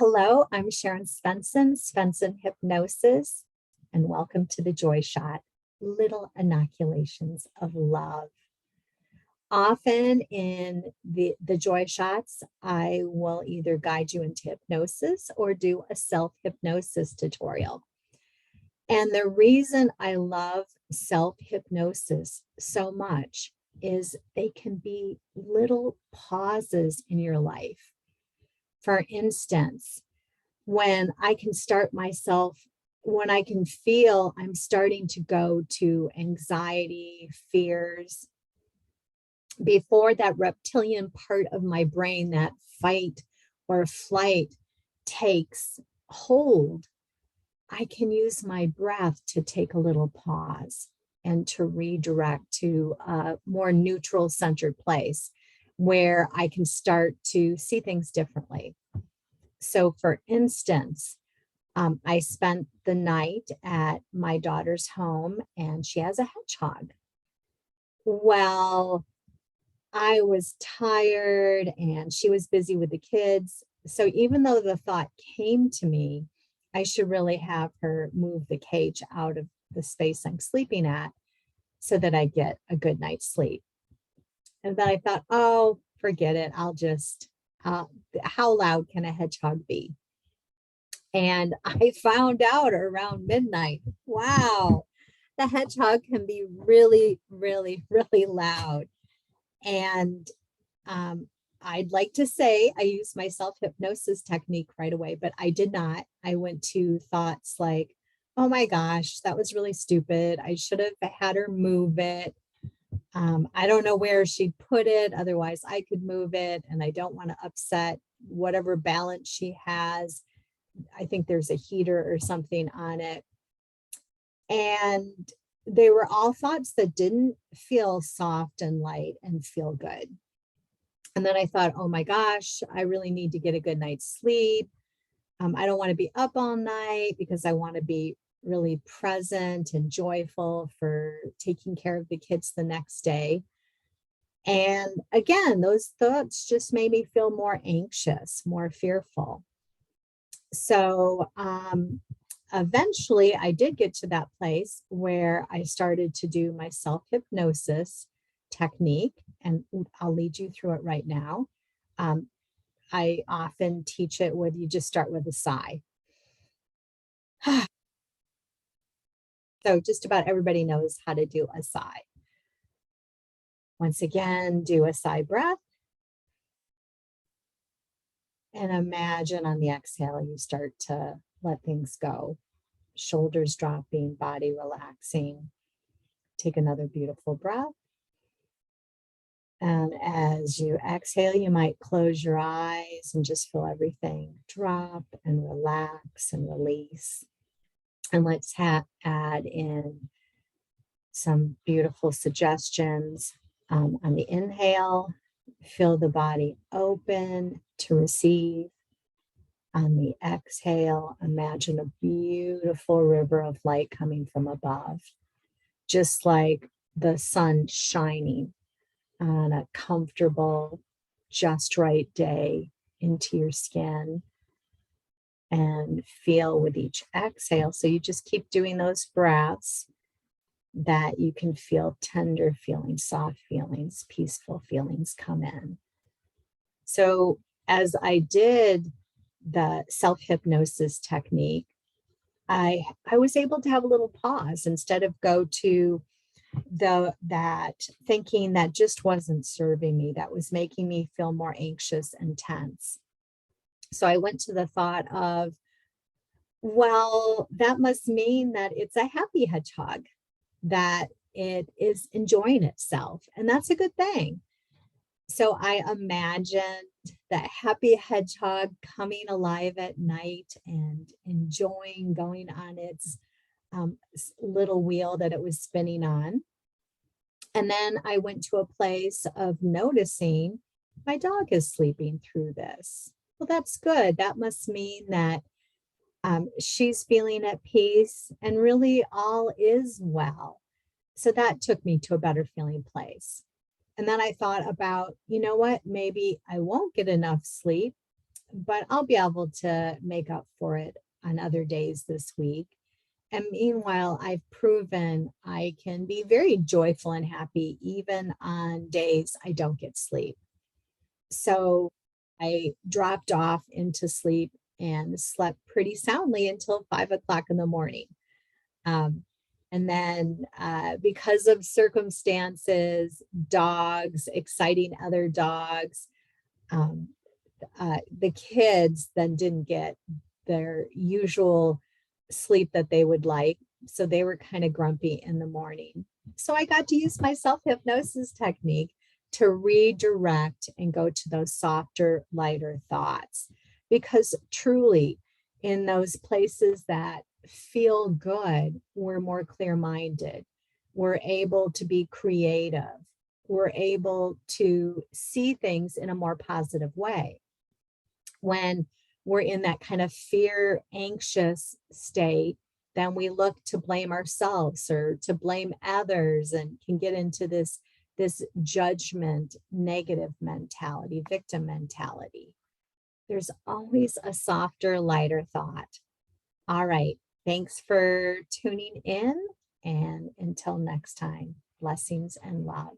Hello, I'm Sharon Svenson Hypnosis, and welcome to the Joy Shot, little inoculations of love. Often in the Joy Shots, I will either guide you into hypnosis or do a self-hypnosis tutorial. And the reason I love self-hypnosis so much is they can be little pauses in your life. For instance, when I can feel I'm starting to go to anxiety, fears, before that reptilian part of my brain, that fight or flight takes hold, I can use my breath to take a little pause and to redirect to a more neutral centered place where I can start to see things differently. So for instance, I spent the night at my daughter's home and she has a hedgehog. Well, I was tired and she was busy with the kids. So even though the thought came to me, I should really have her move the cage out of the space I'm sleeping at so that I get a good night's sleep. And then I thought, oh, forget it. How loud can a hedgehog be? And I found out around midnight, wow, the hedgehog can be really, really, really loud. And I'd like to say I used my self-hypnosis technique right away, but I did not. I went to thoughts like, oh my gosh, that was really stupid. I should have had her move it. I don't know where she'd put it. Otherwise, I could move it. And I don't want to upset whatever balance she has. I think there's a heater or something on it. And they were all thoughts that didn't feel soft and light and feel good. And then I thought, oh my gosh, I really need to get a good night's sleep. I don't want to be up all night because I want to be really present and joyful for taking care of the kids the next day. And again, those thoughts just made me feel more anxious, more fearful. So eventually I did get to that place where I started to do my self-hypnosis technique, and I'll lead you through it right now. I often teach it where you just start with a sigh. So just about everybody knows how to do a sigh. Once again, do a sigh breath. And imagine on the exhale, you start to let things go. Shoulders dropping, body relaxing. Take another beautiful breath. And as you exhale, you might close your eyes and just feel everything drop and relax and release. And let's add in some beautiful suggestions. On the inhale, feel the body open to receive. On the exhale, imagine a beautiful river of light coming from above, just like the sun shining on a comfortable, just right day into your skin. And feel with each exhale. So you just keep doing those breaths that you can feel tender feelings, soft feelings, peaceful feelings come in. So as I did the self-hypnosis technique, I was able to have a little pause instead of go to that thinking that just wasn't serving me, that was making me feel more anxious and tense. So I went to the thought of, well, that must mean that it's a happy hedgehog, that it is enjoying itself, and that's a good thing. So I imagined that happy hedgehog coming alive at night and enjoying going on its little wheel that it was spinning on. And then I went to a place of noticing my dog is sleeping through this. Well, that's good. That must mean that she's feeling at peace and really all is well. So that took me to a better feeling place. And then I thought about, you know what, maybe I won't get enough sleep, but I'll be able to make up for it on other days this week. And meanwhile, I've proven I can be very joyful and happy even on days I don't get sleep. So I dropped off into sleep and slept pretty soundly until 5 o'clock in the morning. Um, and then because of circumstances, dogs, exciting other dogs, um, the kids then didn't get their usual sleep that they would like. So they were kind of grumpy in the morning. So I got to use my self hypnosis technique to redirect and go to those softer, lighter thoughts. Because truly, in those places that feel good, we're more clear minded. We're able to be creative. We're able to see things in a more positive way. When we're in that kind of fear, anxious state, then we look to blame ourselves or to blame others and can get into this judgment, negative mentality, victim mentality. There's always a softer, lighter thought. All right. Thanks for tuning in. And until next time, blessings and love.